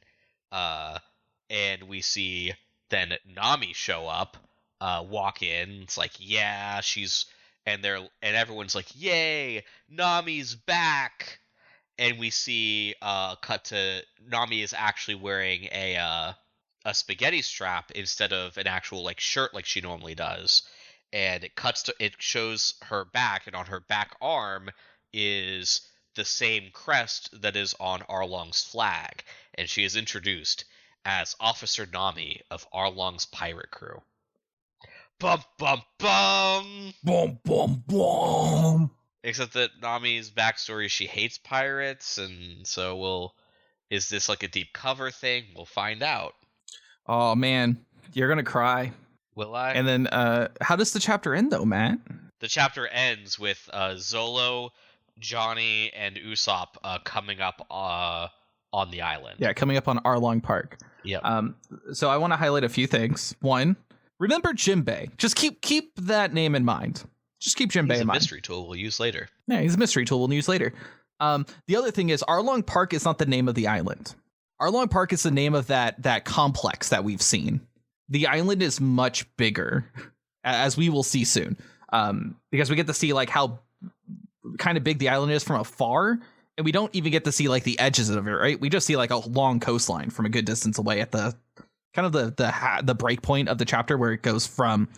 And we see then Nami show up, walk in. It's like, yeah, and everyone's like, yay, Nami's back. And we see cut to Nami is actually wearing a spaghetti strap instead of an actual like shirt like she normally does. And it shows her back, and on her back arm is the same crest that is on Arlong's flag, and she is introduced as Officer Nami of Arlong's pirate crew. Bum bum bum. Boom, boom, boom. Except that Nami's backstory is she hates pirates, and so is this like a deep cover thing? We'll find out. Oh man, you're gonna cry. Will I? And then, how does the chapter end, though, Matt? The chapter ends with Zolo, Johnny, and Usopp coming up on the island. Yeah, coming up on Arlong Park. Yep. So I want to highlight a few things. One, remember Jinbei. Just keep that name in mind. Just keep Jinbei in mind. He's a mystery tool we'll use later. Yeah, he's a mystery tool we'll use later. The other thing is Arlong Park is not the name of the island. Arlong Park is the name of that complex that we've seen. The island is much bigger, as we will see soon, because we get to see like how kind of big the island is from afar, and we don't even get to see like the edges of it, right? We just see like a long coastline from a good distance away at the kind of the break point of the chapter where it goes from,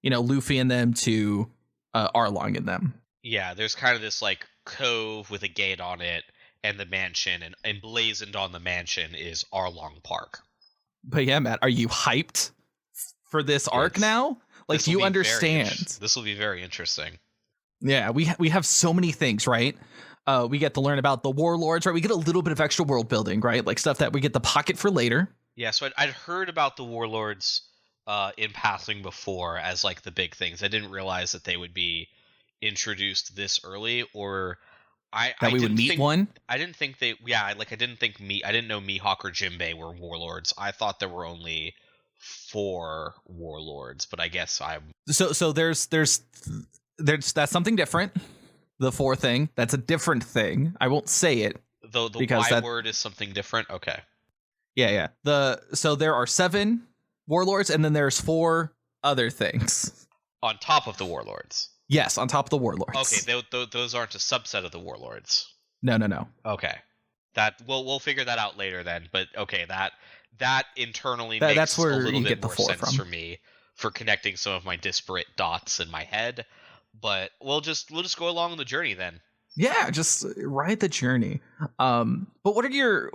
Luffy and them to Arlong and them. Yeah, there's kind of this like cove with a gate on it and the mansion, and emblazoned on the mansion is Arlong Park. But yeah, Matt, are you hyped for this arc now? Like, do you understand? This will be very interesting. Yeah, we have so many things, right? We get to learn about the warlords, right? We get a little bit of extra world building, right? Like stuff that we get to pocket for later. Yeah, so I'd heard about the warlords in passing before as like the big things. I didn't realize that they would be introduced this early, or I would meet one. I didn't think I didn't know Mihawk or Jinbei were warlords. I thought there were only 4 warlords, but I guess I'm so there's that's something different. The 4 thing, that's a different thing. I won't say it. Though the Y word is something different. Okay. Yeah. So there are 7 warlords, and then there's 4 other things On top of the warlords. Yes, on top of the warlords. Okay, those aren't a subset of the warlords. No. Okay, that we'll figure that out later then. But okay, that internally makes that's where a little you bit get the more 4 sense from. for me for connecting some of my disparate dots in my head. But we'll just go along the journey then. Yeah, just ride the journey. But what are your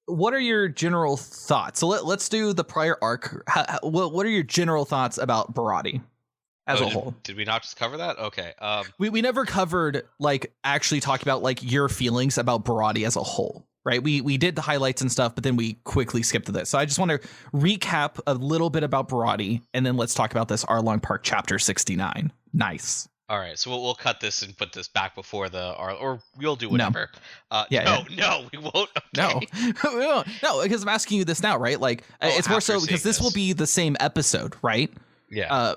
what are your general thoughts? So let's do the prior arc. What are your general thoughts about Baratie as a whole? Did we not just cover that? Okay. We never covered like actually talking about like your feelings about Baratie as a whole, right? We did the highlights and stuff, but then we quickly skipped to this. So I just want to recap a little bit about Baratie, and then let's talk about this Arlong Park chapter 69. Nice. All right, so we'll cut this and put this back before or we'll do whatever. No, we won't. Okay. No, because I'm asking you this now, right? Like, it's more so because this will be the same episode, right? Yeah.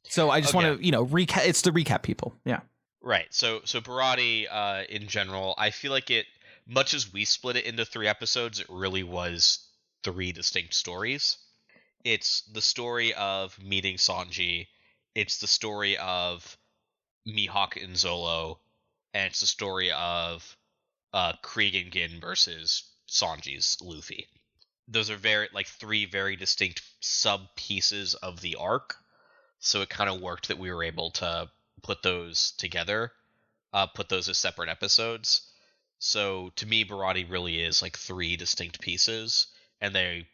So I just want to, recap. It's to recap people. Yeah. Right. So Baratie, in general, I feel like it, much as we split it into 3 episodes, it really was 3 distinct stories. It's the story of meeting Sanji. It's the story of Mihawk and Zolo, and it's the story of Krieg and Gin versus Sanji's Luffy. Those are 3 very distinct sub pieces of the arc. So it kind of worked that we were able to put those together, put those as separate episodes. So to me, Baratie really is 3 distinct pieces, and they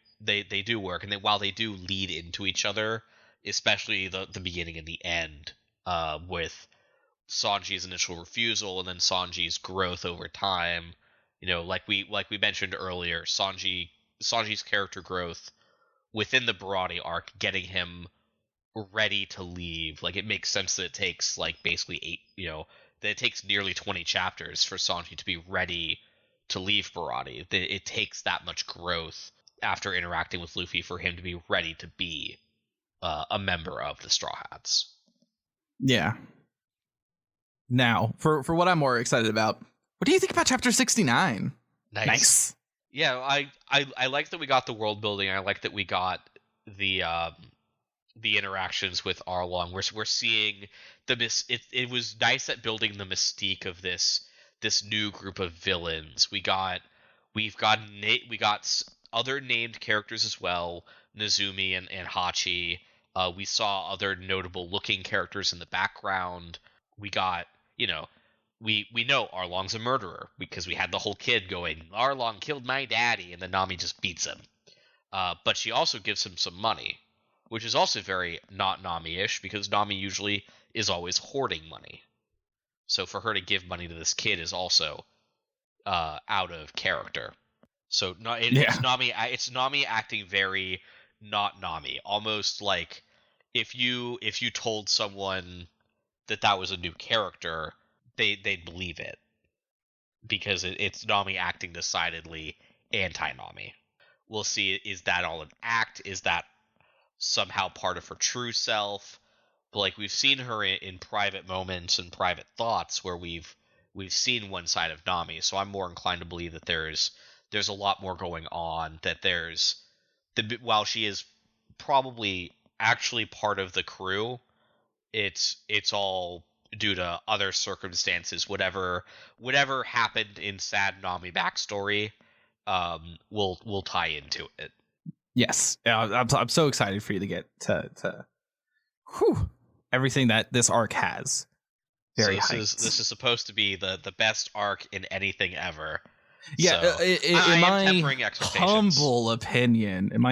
do work. And while they do lead into each other, especially the beginning and the end, with Sanji's initial refusal and then Sanji's growth over time. Like we mentioned earlier, Sanji's character growth within the Baratie arc, getting him ready to leave. It makes sense that it takes basically 8, that it takes nearly 20 chapters for Sanji to be ready to leave Baratie. That it takes that much growth after interacting with Luffy for him to be ready to be a member of the Straw Hats. Yeah. Now, for what I'm more excited about, what do you think about Chapter 69? Nice. Yeah, I like that we got the world building. I like that we got the interactions with Arlong. We're seeing it was nice at building the mystique of this new group of villains. We've got other named characters as well, Nezumi and Hachi. We saw other notable looking characters in the background. We got, we know Arlong's a murderer because we had the whole kid going, Arlong killed my daddy, and then Nami just beats him. But she also gives him some money, which is also very not Nami-ish, because Nami usually is always hoarding money. So for her to give money to this kid is also out of character. So it's Nami acting very not Nami, almost like if you told someone that was a new character, they'd believe it, because it's Nami acting decidedly anti-Nami. We'll see, is that all an act? Is that somehow part of her true self? But we've seen her in private moments and private thoughts where we've seen one side of Nami. So I'm more inclined to believe that there's a lot more going on. That while she is probably actually part of the crew, it's all due to other circumstances. Whatever happened in sad Nami backstory, will tie into it. Yes, I'm so excited for you to get to everything that this arc has. Very this is supposed to be the best arc in anything ever. Yeah, so, in my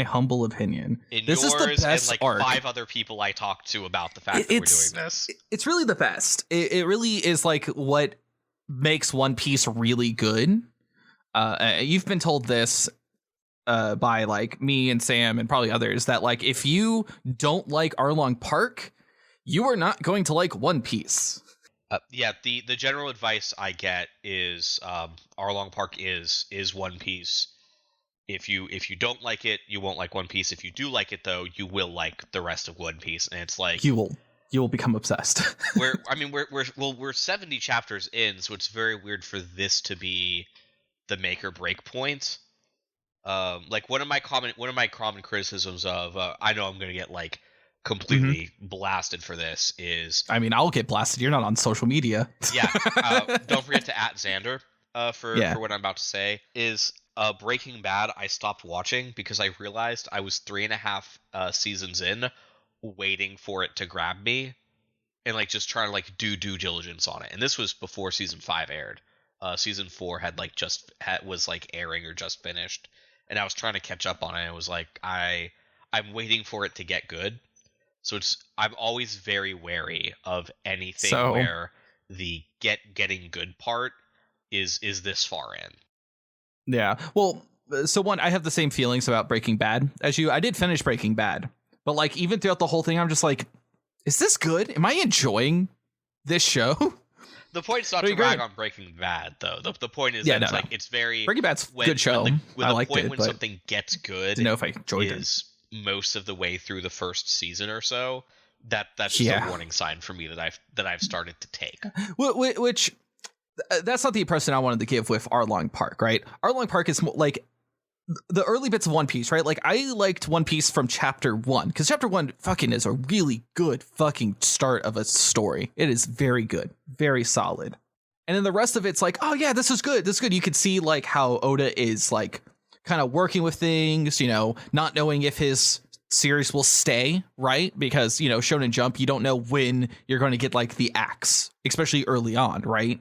humble opinion, this is the best and arc. 5 other people I talked to about the fact that we're doing this. It's really the best. It really is what makes One Piece really good. You've been told this by me and Sam and probably others, that if you don't like Arlong Park, you are not going to like One Piece. The general advice I get is Arlong Park is One Piece. If you don't like it, you won't like One Piece. If you do like it, though, you will like the rest of One Piece. And it's you will become obsessed. we're 70 chapters in, so it's very weird for this to be the make or break point. One of my common criticisms of I know I'm gonna get completely blasted for this is, I'll get blasted. You're not on social media. Yeah. Don't forget to @Xander for what I'm about to say. Is Breaking Bad, I stopped watching because I realized I was 3.5 seasons in, waiting for it to grab me, and just trying to do due diligence on it. And this was before season 5 aired. Season 4 was airing or just finished, and I was trying to catch up on it. And it was I'm waiting for it to get good. So I'm always very wary of anything where the getting good part is this far in. Yeah. Well, so I have the same feelings about Breaking Bad as you. I did finish Breaking Bad, but even throughout the whole thing, I'm just is this good? Am I enjoying this show? The point's not to rag on Breaking Bad, though. The point is that it's very Breaking Bad's good show. I liked it, when something gets good, I know if I enjoyed is most of the way through the first season or so. That's just a warning sign for me that I've started to take. Which that's not the impression I wanted to give with Arlong Park, right? Arlong Park is like the early bits of One Piece, right? Like I liked One Piece from chapter 1 because chapter 1 fucking is a really good fucking start of a story. It is very good, very solid. And then the rest of it's like, oh yeah, this is good. This is good. You can see like how Oda is like kind of working with things, you know, not knowing if his series will stay, right? Because, you know, Shonen Jump, you don't know when you're going to get like the axe, especially early on, right?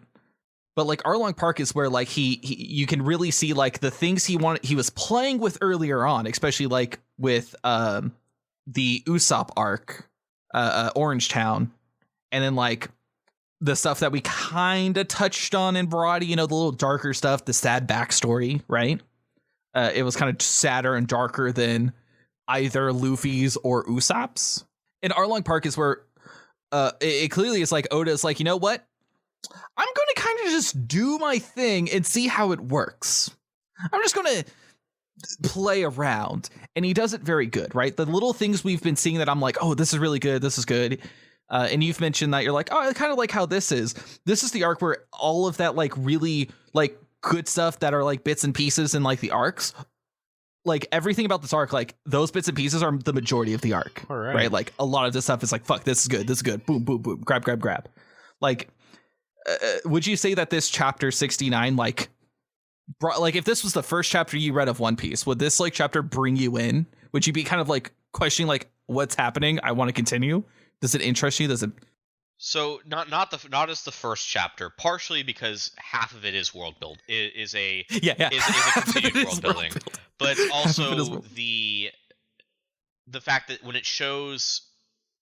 But like Arlong Park is where like he you can really see like the things he was playing with earlier on, especially like with the Usopp arc, Orange Town, and then like the stuff that we kind of touched on in Baratie, you know, the little darker stuff, the sad backstory, right? It was kind of sadder and darker than either Luffy's or Usopp's. And Arlong Park is where it clearly is like Oda's like, you know what? I'm going to kind of just do my thing and see how it works. I'm just going to play around. And he does it very good, right? The little things we've been seeing that I'm like, oh, this is really good. This is good. And you've mentioned that you're like, oh, I kind of like how this is. This is the arc where all of that like really like good stuff that are like bits and pieces in like the arcs, like everything about this arc, like those bits and pieces are the majority of the arc, right? Like a lot of this stuff is like, fuck, this is good. This is good. Boom, boom, boom. Grab, grab, grab. Like, would you say that this chapter 69, like, like if this was the first chapter you read of One Piece, would this like chapter bring you in? Would you be kind of like questioning like what's happening? I want to continue. Does it interest you? Does it? So not as the first chapter, partially because half of it is world build. Is a continued world building, but it's also the fact that when it shows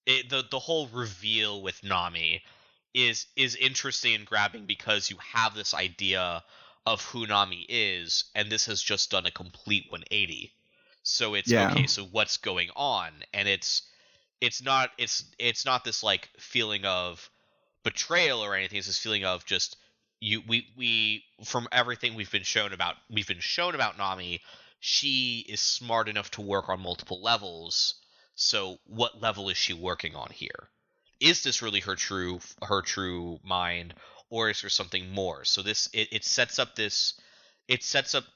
the whole reveal with Nami is interesting and grabbing because you have this idea of who Nami is, and this has just done a complete 180. So it's okay, so what's going on? And it's not this like feeling of betrayal or anything. It's this feeling of just we from everything we've been shown about Nami, she is smart enough to work on multiple levels. So what level is she working on here? Is this really her true mind, or is there something more? So this it sets up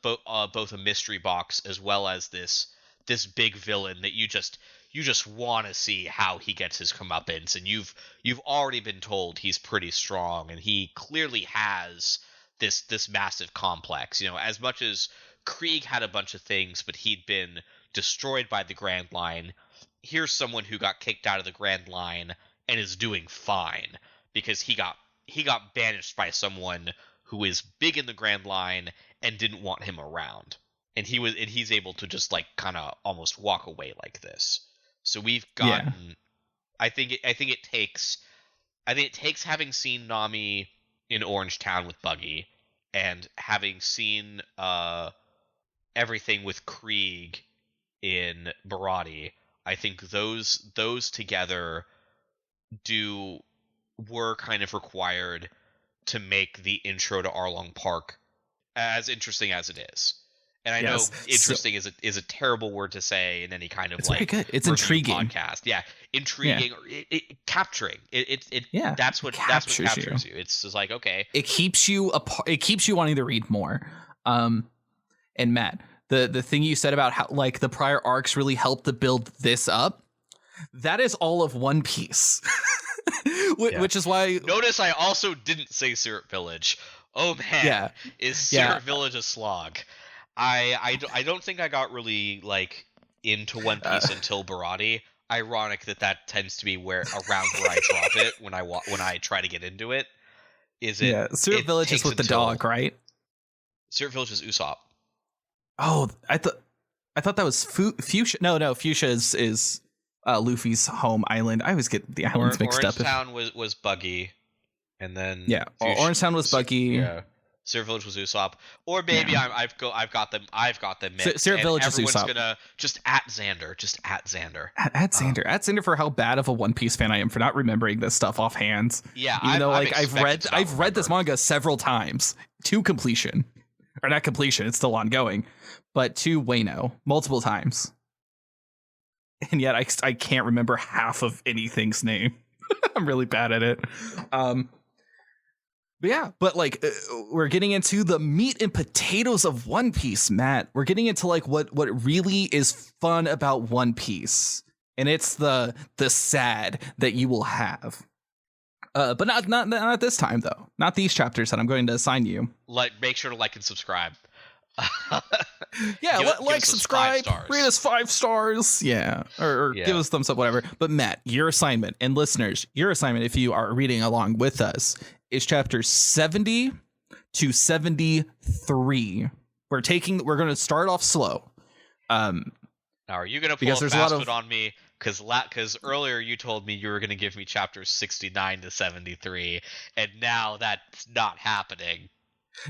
both a mystery box as well as this big villain that you just want to see how he gets his comeuppance, and you've already been told he's pretty strong, and he clearly has this massive complex. You know, as much as Krieg had a bunch of things, but he'd been destroyed by the Grand Line. Here's someone who got kicked out of the Grand Line and is doing fine because he got banished by someone who is big in the Grand Line and didn't want him around. And he's able to just like kind of almost walk away like this. So we've gotten I think it takes having seen Nami in Orange Town with Buggy and having seen everything with Krieg in Baratie. I think those together were kind of required to make the intro to Arlong Park as interesting as it is. And I know interesting is a terrible word to say in any kind of it's like very good. It's intriguing podcast. Yeah, intriguing or capturing. That's what captures you. It's just like, okay, it keeps you it keeps you wanting to read more. And Matt, the thing you said about how like the prior arcs really helped to build this up, that is all of One Piece. Which is why notice I also didn't say Syrup Village. Oh man, is Syrup Village a slog? I don't think I got really like into One Piece until Baratie. Ironic that tends to be around where I drop it when I try to get into it. Syrup Village is with the dog, right? Syrup Village is Usopp. Oh, I thought that was Fuchsia. No, Fuchsia is Luffy's home island. I always get the islands mixed up. Orange Town was Buggy, and then Orange Town was Buggy. Yeah, Syrup Village was Usopp, or maybe I've got them mixed. Syrup Village is everyone's Usopp. gonna just at Xander. At Xander for how bad of a One Piece fan I am for not remembering this stuff offhand. Yeah, even though like I've read remember. this manga several times to completion, or not completion, it's still ongoing, but to Wano multiple times, and yet I can't remember half of anything's name. I'm really bad at it. But yeah, but like we're getting into the meat and potatoes of One Piece, Matt. We're getting into like what really is fun about One Piece, and it's the sad that you will have. But not this time though. Not these chapters that I'm going to assign you. Make sure to like and subscribe. Yeah, give like, us subscribe, 5 stars. rate us 5 stars. Yeah, or Yeah. give us thumbs up, whatever. But Matt, your assignment, and listeners, your assignment, if you are reading along with us, is chapters 70 to 73. We're going to start off slow. Now, are you gonna pull Because a there's a lot fast of- one on me? Because earlier you told me you were gonna give me chapters 69 to 73, and now that's not happening.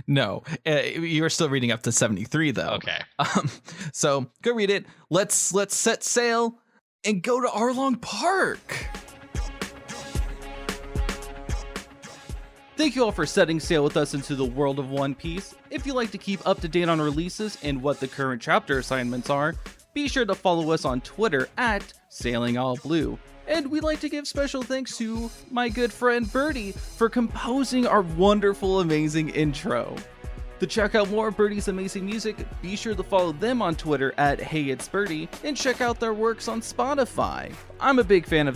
No, you're still reading up to 73 though. Okay. So go read it. Let's set sail and go to Arlong Park. Thank you all for setting sail with us into the world of One Piece. If you'd like to keep up to date on releases and what the current chapter assignments are, be sure to follow us on Twitter at SailingAllBlue. And we'd like to give special thanks to my good friend Birdie for composing our wonderful, amazing intro. To check out more of Birdie's amazing music, be sure to follow them on Twitter at HeyIt'sBirdie and check out their works on Spotify. I'm a big fan of the